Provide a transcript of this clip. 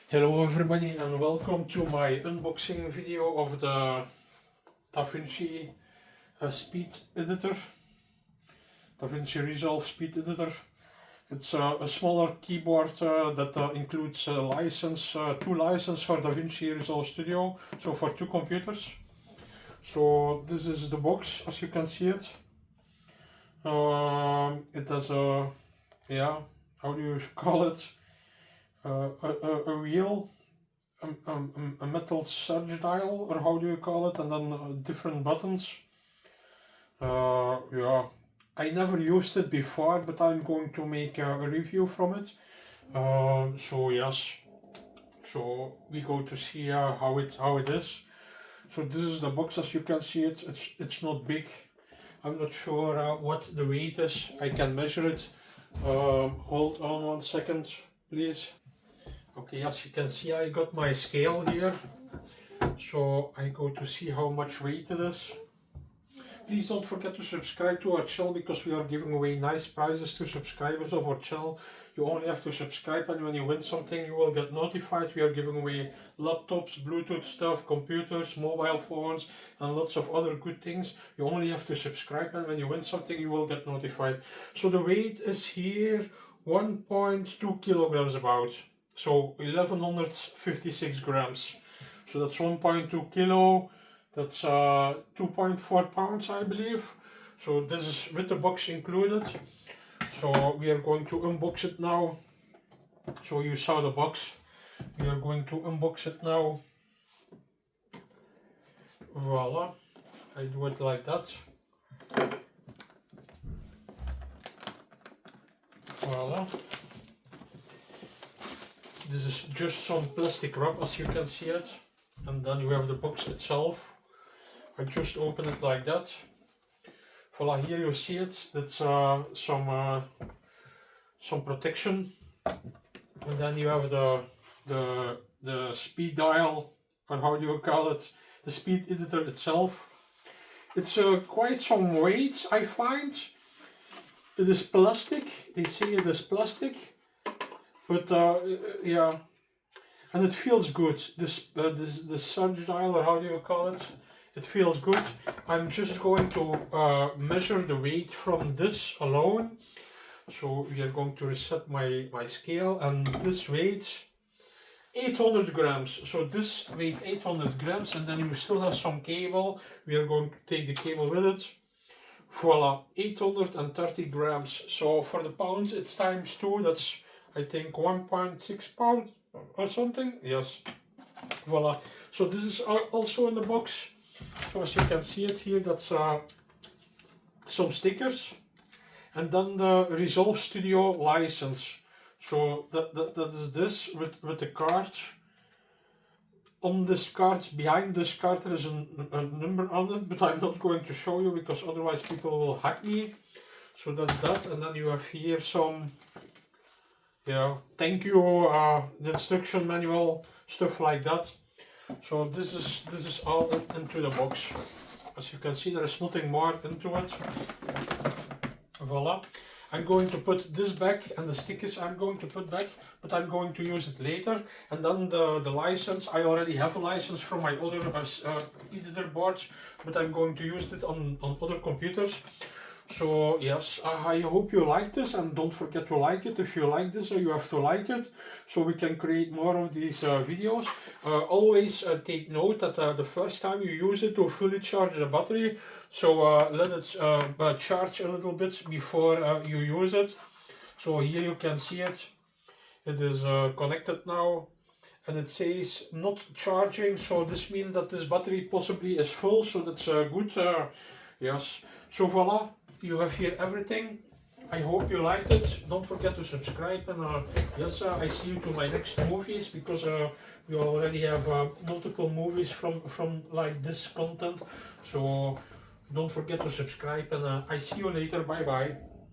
Hello everybody and welcome to my unboxing video of the DaVinci Speed Editor, DaVinci Resolve Speed Editor. It's a smaller keyboard that includes two licenses for DaVinci Resolve Studio, so for two computers. So this is the box as you can see it. It has a, how do you call it? A wheel, a metal surge dial, or how do you call it, and then different buttons. I never used it before, but I'm going to make a review from it. So we go to see how it is. So this is the box as you can see it. It's not big. I'm not sure what the weight is. I can measure it. Hold on 1 second, please. Okay, as you can see, I got my scale here, so I go to see how much weight it is. Please don't forget to subscribe to our channel because we are giving away nice prizes to subscribers of our channel. You only have to subscribe, and when you win something you will get notified. We are giving away laptops, Bluetooth stuff, computers, mobile phones and lots of other good things. You only have to subscribe, and when you win something you will get notified. So the weight is here 1.2 kilograms about. So 1156 grams. So that's 1.2 kilo. That's 2.4 pounds, I believe. So this is with the box included. So we are going to unbox it now. So you saw the box. We are going to unbox it now. Voila. I do it like that. Voila. This is just some plastic wrap as you can see it, and then you have the box itself. I just open it like that. Voila, here you see it. It's some protection, and then you have the speed dial, or how do you call it, the speed editor itself. It's quite some weight, I find. It is plastic. They say it is plastic. But yeah, and it feels good. This surge dial, or how do you call it? It feels good. I'm just going to measure the weight from this alone. So we are going to reset my scale, and this weighs 800 grams. So this weighs 800 grams, and then you still have some cable. We are going to take the cable with it. Voila, 830 grams. So for the pounds, it's times 2. That's, I think, 1.6 pounds or something. Yes. Voila. So this is also in the box. So as you can see it here, that's some stickers. And then the Resolve Studio license. So that is this with the card. On this card, behind this card, there is a number on it, but I'm not going to show you because otherwise people will hack me. So that's that. And then you have here some, thank you, the instruction manual, stuff like that. So this is all into the box. As you can see, there is nothing more into it. Voila. I'm going to put this back, and the stickers I'm going to put back, but I'm going to use it later. And then the license, I already have a license from my other editor boards, but I'm going to use it on other computers. So yes, I hope you like this, and don't forget to like it. If you like this, you have to like it, so we can create more of these videos. Always take note that the first time you use it, to fully charge the battery. So let it charge a little bit before you use it. So here you can see it. It is connected now, and it says not charging. So this means that this battery possibly is full. So that's good. Yes. So voila. You have here everything. I hope you liked it. Don't forget to subscribe, and yes, I see you to my next movies, because we already have multiple movies from like this content. So don't forget to subscribe, and I see you later. Bye bye.